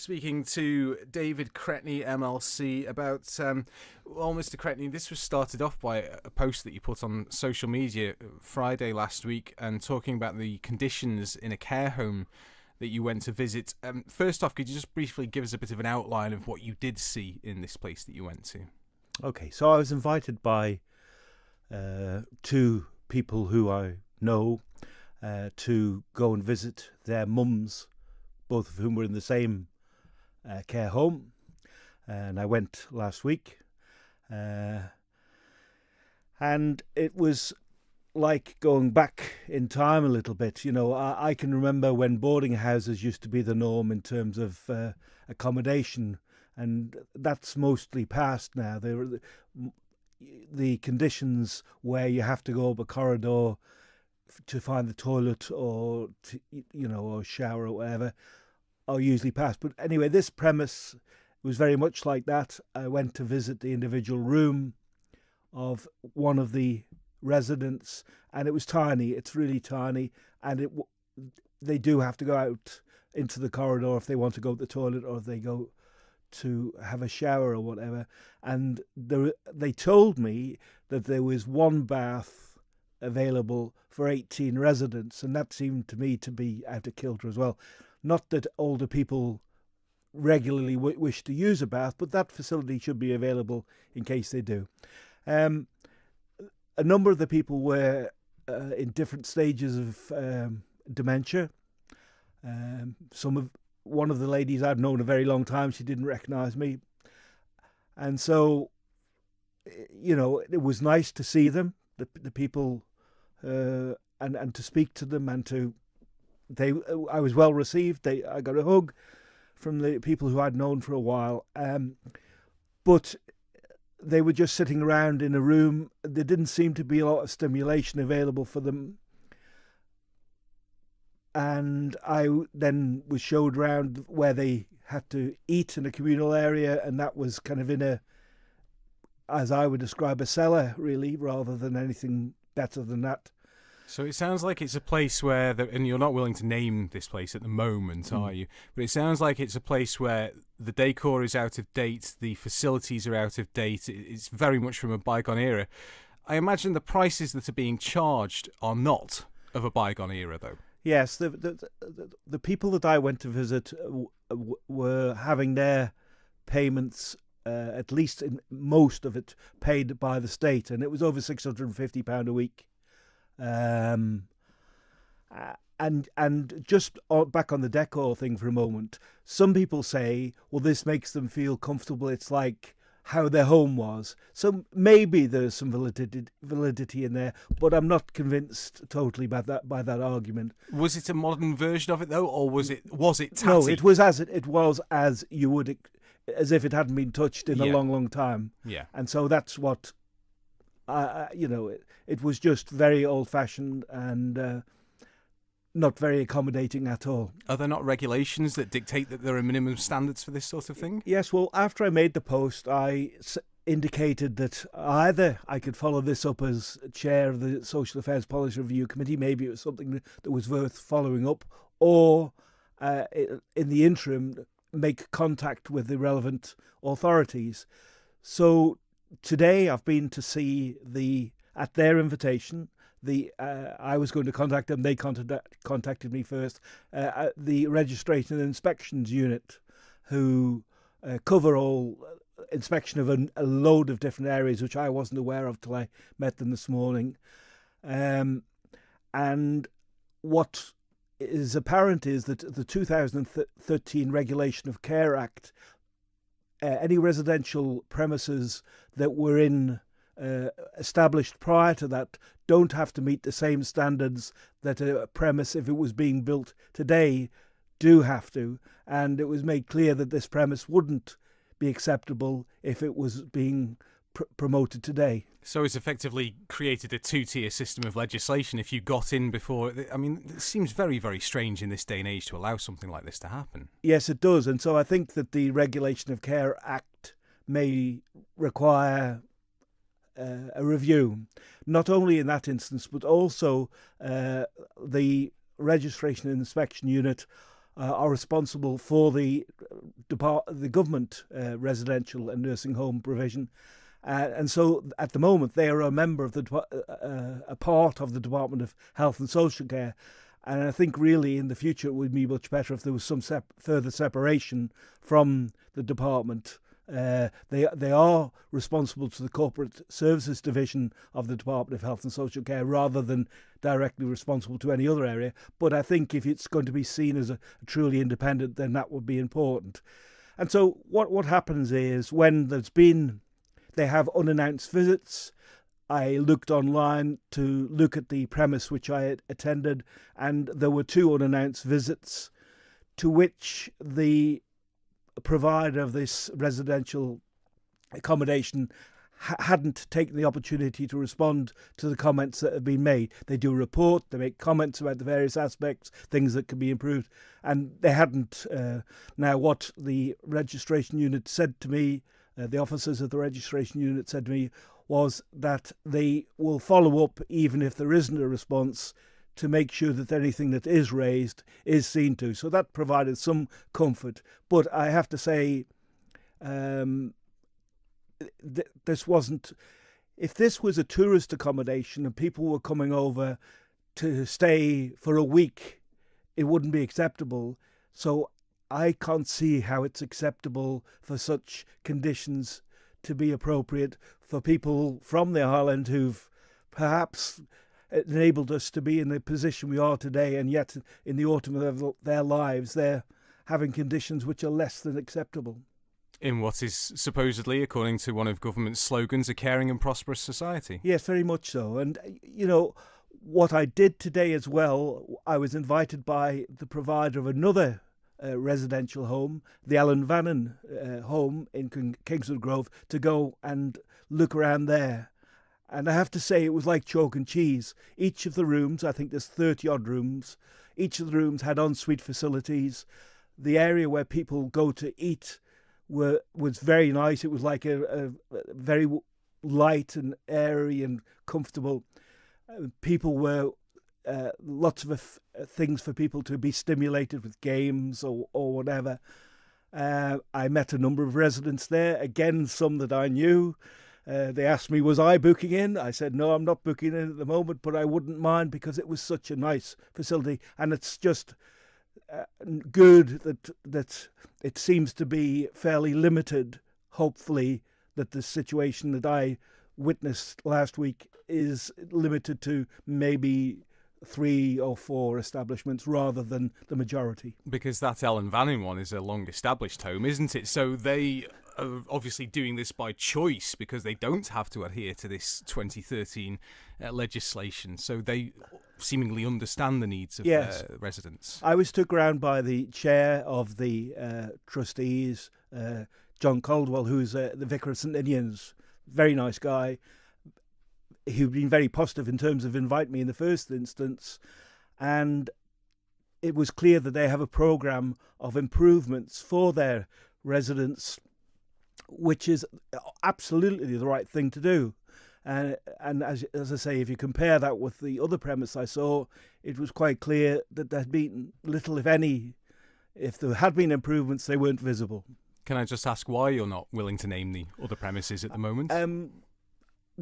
speaking to David Cretney, MLC, about, Mr. Cretney, this was started off by a post that you put on social media Friday last week and talking about the conditions in a care home that you went to visit. First off, could you just briefly give us a bit of an outline of what you did see in this place that you went to? Okay, so I was invited by two people who I know to go and visit their mums, both of whom were in the same care home, and I went last week, and it was like going back in time a little bit. You know, I can remember when boarding houses used to be the norm in terms of accommodation, and that's mostly past now. The conditions where you have to go up a corridor to find the toilet or or shower or whatever are usually past. But anyway, this premise was very much like that. I went to visit the individual room of one of the residents, and it was tiny. It's really tiny, and they do have to go out into the corridor if they want to go to the toilet or if they go to have a shower or whatever. And they told me that there was one bath available for 18 residents, and that seemed to me to be out of kilter as well. Not that older people regularly wish to use a bath, but that facility should be available in case they do. A number of the people were in different stages of dementia. One of the ladies I'd known a very long time, she didn't recognise me. And so, it was nice to see them, the people, and to speak to them, and I was well received. I got a hug from the people who I'd known for a while. But they were just sitting around in a room. There didn't seem to be a lot of stimulation available for them. And I then was showed around where they had to eat in a communal area, and that was kind of in as I would describe, a cellar, really, rather than anything better than that. So it sounds like it's a place where, and you're not willing to name this place at the moment, are you? But it sounds like it's a place where the decor is out of date, the facilities are out of date, it's very much from a bygone era. I imagine the prices that are being charged are not of a bygone era, though. Yes, the people that I went to visit were having their payments, at least in most of it, paid by the state, and it was over £650 a week. And just back on the decor thing for a moment, some people say, well, this makes them feel comfortable. It's like how their home was. So maybe there's some validity in there, but I'm not convinced totally by that argument. Was it a modern version of it though, or was it tatty? No, it was as you would, as if it hadn't been touched in a long, long time. Yeah, and so that's what. It was just very old-fashioned and not very accommodating at all. Are there not regulations that dictate that there are minimum standards for this sort of thing? Yes, well, after I made the post, I indicated that either I could follow this up as chair of the Social Affairs Policy Review Committee, maybe it was something that was worth following up, or in the interim, make contact with the relevant authorities. So today I've been to see at their invitation, I was going to contact them, they contacted me first, the Registration and Inspections Unit, who cover all inspection of a load of different areas, which I wasn't aware of till I met them this morning. And what is apparent is that the 2013 Regulation of Care Act, any residential premises that were established prior to that don't have to meet the same standards that a premise, if it was being built today, do have to. And it was made clear that this premise wouldn't be acceptable if it was being promoted today. So it's effectively created a two-tier system of legislation if you got in before. I mean, it seems very, very strange in this day and age to allow something like this to happen. Yes, it does. And so I think that the Regulation of Care Act may require a review, not only in that instance, but also the Registration and Inspection Unit are responsible for the government residential and nursing home provision. And so at the moment they are a member of a part of the Department of Health and Social Care. And I think really in the future it would be much better if there was some further separation from the department. They are responsible to the Corporate Services Division of the Department of Health and Social Care rather than directly responsible to any other area. But I think if it's going to be seen as a truly independent, then that would be important. And so what happens is when they have unannounced visits. I looked online to look at the premise which I had attended, and there were 2 unannounced visits to which the provider of this residential accommodation hadn't taken the opportunity to respond to the comments that have been made. They do a report, they make comments about the various aspects, things that can be improved, and they hadn't. Now, what the registration unit said to me, the officers of the registration unit said to me, was that they will follow up even if there isn't a response to make sure that anything that is raised is seen to. So that provided some comfort. But I have to say, this wasn't... If this was a tourist accommodation and people were coming over to stay for a week, it wouldn't be acceptable. So I can't see how it's acceptable for such conditions to be appropriate for people from the island who've perhaps enabled us to be in the position we are today, and yet in the autumn of their lives they're having conditions which are less than acceptable. In what is supposedly, according to one of government's slogans, a caring and prosperous society. Yes, very much so. And, what I did today as well, I was invited by the provider of another residential home, the Alan Vannon home in Kingswood Grove, to go and look around there. And I have to say it was like chalk and cheese. Each of the rooms, I think there's 30 odd rooms, each of the rooms had ensuite facilities. The area where people go to eat was very nice. It was like a very light and airy and comfortable. People were lots of things for people to be stimulated with games or whatever. I met a number of residents there, again some that I knew. They asked me, was I booking in? I said, no, I'm not booking in at the moment, but I wouldn't mind because it was such a nice facility. And it's just good that it seems to be fairly limited, hopefully, that the situation that I witnessed last week is limited to maybe 3 or 4 establishments rather than the majority. Because that Ellen Vannin one is a long-established home, isn't it? So they are obviously doing this by choice because they don't have to adhere to this 2013 legislation. So they seemingly understand the needs of residents. I was took round by the chair of the trustees, John Caldwell, who's the Vicar of St Ninian's. Very nice guy. He'd been very positive in terms of inviting me in the first instance, and it was clear that they have a programme of improvements for their residents, which is absolutely the right thing to do. And as I say, if you compare that with the other premise I saw, it was quite clear that there had been little, if any. If there had been improvements, they weren't visible. Can I just ask why you're not willing to name the other premises at the moment?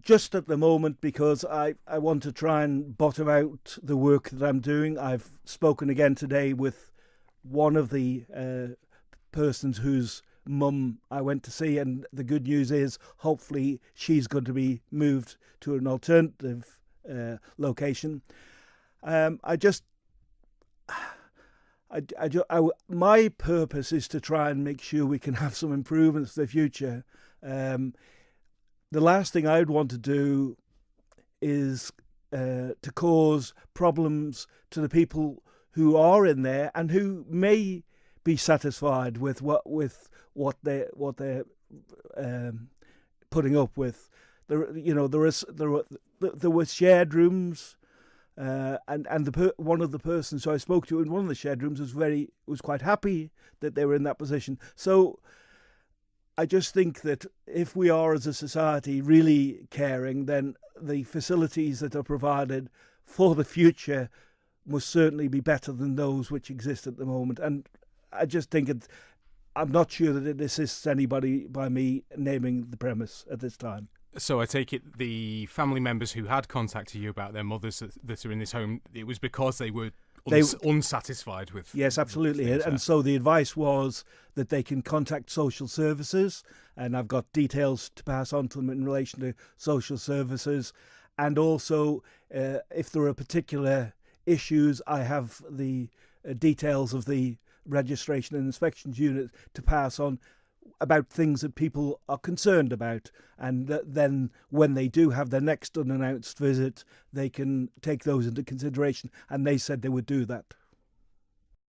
Just at the moment, because I want to try and bottom out the work that I'm doing. I've spoken again today with one of the persons whose mum I went to see, and the good news is hopefully she's going to be moved to an alternative location. My purpose is to try and make sure we can have some improvements for the future. The last thing I'd want to do is to cause problems to the people who are in there and who may be satisfied with what they're putting up with. There were shared rooms. One of the persons who I spoke to in one of the shared rooms was quite happy that they were in that position. So I just think that if we are as a society really caring, then the facilities that are provided for the future must certainly be better than those which exist at the moment. And I just think I'm not sure that it assists anybody by me naming the premise at this time. So I take it the family members who had contacted you about their mothers that are in this home, it was because they were unsatisfied with. Yes, absolutely. things, and so the advice was that they can contact social services, and I've got details to pass on to them in relation to social services. And also, if there are particular issues, I have the details of the registration and inspections unit to pass on about things that people are concerned about, and then when they do have their next unannounced visit, they can take those into consideration, and they said they would do that.